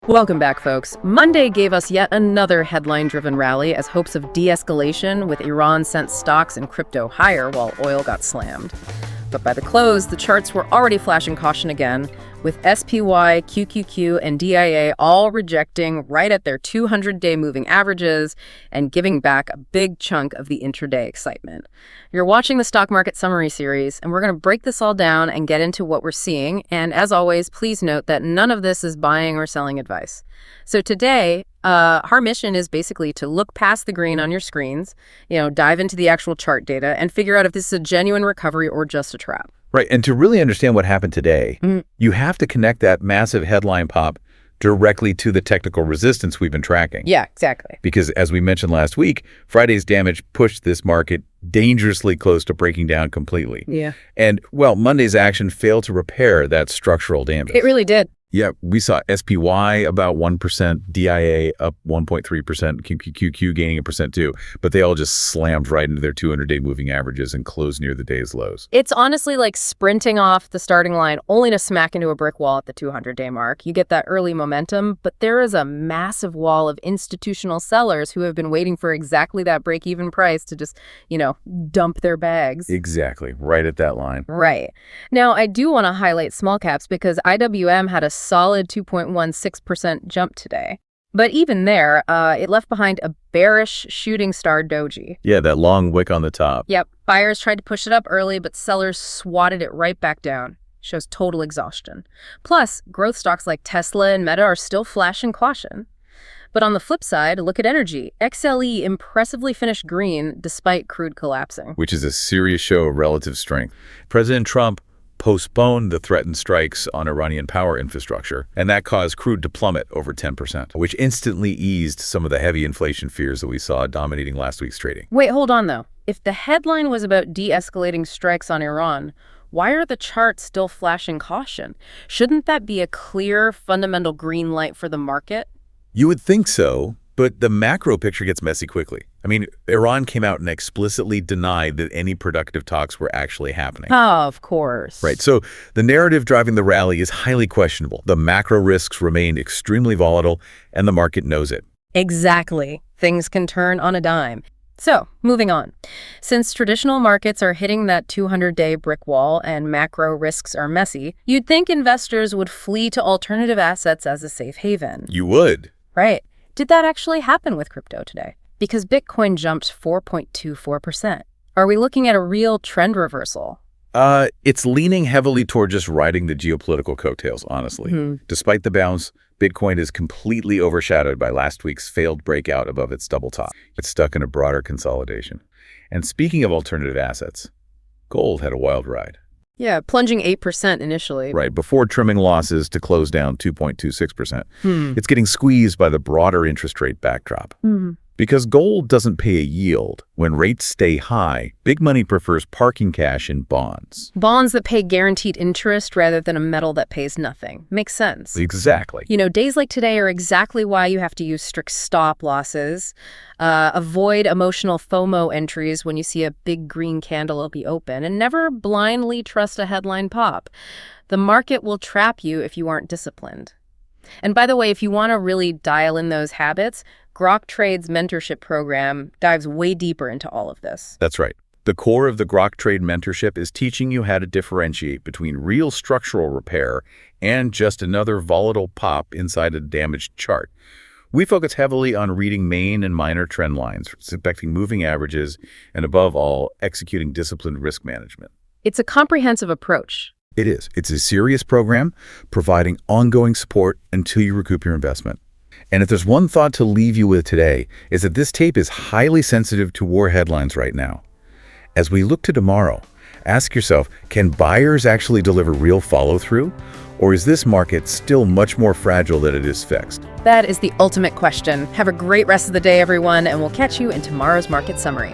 Welcome back, folks. Monday gave us yet another headline-driven rally as hopes of de-escalation with Iran sent stocks and crypto higher while oil got slammed. But by the close, the charts were already flashing caution again, with SPY, QQQ, and DIA all rejecting right at their 200-day moving averages and giving back a big chunk of the intraday excitement. You're watching the Stock Market Summary series, and we're going to break this all down and get into what we're seeing. And as always, please note that none of this is buying or selling advice. So today, our mission is basically to look past the green on your screens, dive into the actual chart data and figure out if this is a genuine recovery or just a trap. Right. And to really understand what happened today, you have to connect that massive headline pop directly to the technical resistance we've been tracking. Yeah, exactly. Because as we mentioned last week, Friday's damage pushed this market dangerously close to breaking down completely. Yeah. And, well, Monday's action failed to repair that structural damage. It really did. Yeah, we saw SPY about 1%, DIA up 1.3%, QQQ gaining 1% too, but they all just slammed right into their 200-day moving averages and closed near the day's lows. It's honestly like sprinting off the starting line only to smack into a brick wall at the 200-day mark. You get that early momentum, but there is a massive wall of institutional sellers who have been waiting for exactly that break-even price to just, dump their bags. Exactly, right at that line. Right. Now, I do want to highlight small caps because IWM had a solid 2.16% jump today. But even there, it left behind a bearish shooting star doji. Yeah, that long wick on the top. Yep. Buyers tried to push it up early, but sellers swatted it right back down. Shows total exhaustion. Plus, growth stocks like Tesla and Meta are still flashing caution. But on the flip side, look at energy. XLE impressively finished green despite crude collapsing. Which is a serious show of relative strength. President Trump postponed the threatened strikes on Iranian power infrastructure, and that caused crude to plummet over 10%, which instantly eased some of the heavy inflation fears that we saw dominating last week's trading. Wait, hold on, though. If the headline was about de-escalating strikes on Iran, why are the charts still flashing caution? Shouldn't that be a clear, fundamental green light for the market? You would think so, but the macro picture gets messy quickly. I mean, Iran came out and explicitly denied that any productive talks were actually happening. Oh, of course. Right. So the narrative driving the rally is highly questionable. The macro risks remain extremely volatile, and the market knows it. Exactly. Things can turn on a dime. So, moving on. Since traditional markets are hitting that 200-day brick wall and macro risks are messy, you'd think investors would flee to alternative assets as a safe haven. You would. Right. Did that actually happen with crypto today? Because Bitcoin jumped 4.24%. Are we looking at a real trend reversal? It's leaning heavily toward just riding the geopolitical coattails, honestly. Despite the bounce, Bitcoin is completely overshadowed by last week's failed breakout above its double top. It's stuck in a broader consolidation. And speaking of alternative assets, gold had a wild ride. Yeah, plunging 8% initially. Right, before trimming losses to close down 2.26%. It's getting squeezed by the broader interest rate backdrop. Because gold doesn't pay a yield. When rates stay high, big money prefers parking cash in bonds. Bonds that pay guaranteed interest rather than a metal that pays nothing. Makes sense. Exactly. Days like today are exactly why you have to use strict stop losses, avoid emotional FOMO entries when you see a big green candle be open, and never blindly trust a headline pop. The market will trap you if you aren't disciplined. And by the way, if you want to really dial in those habits, Grok Trade's mentorship program dives way deeper into all of this. That's right. The core of the Grok Trade mentorship is teaching you how to differentiate between real structural repair and just another volatile pop inside a damaged chart. We focus heavily on reading main and minor trend lines, suspecting moving averages, and above all, executing disciplined risk management. It's a comprehensive approach. It is. It's a serious program providing ongoing support until you recoup your investment. And if there's one thought to leave you with today, is that this tape is highly sensitive to war headlines right now. As we look to tomorrow, ask yourself, can buyers actually deliver real follow-through? Or is this market still much more fragile than it is fixed? That is the ultimate question. Have a great rest of the day, everyone, and we'll catch you in tomorrow's market summary.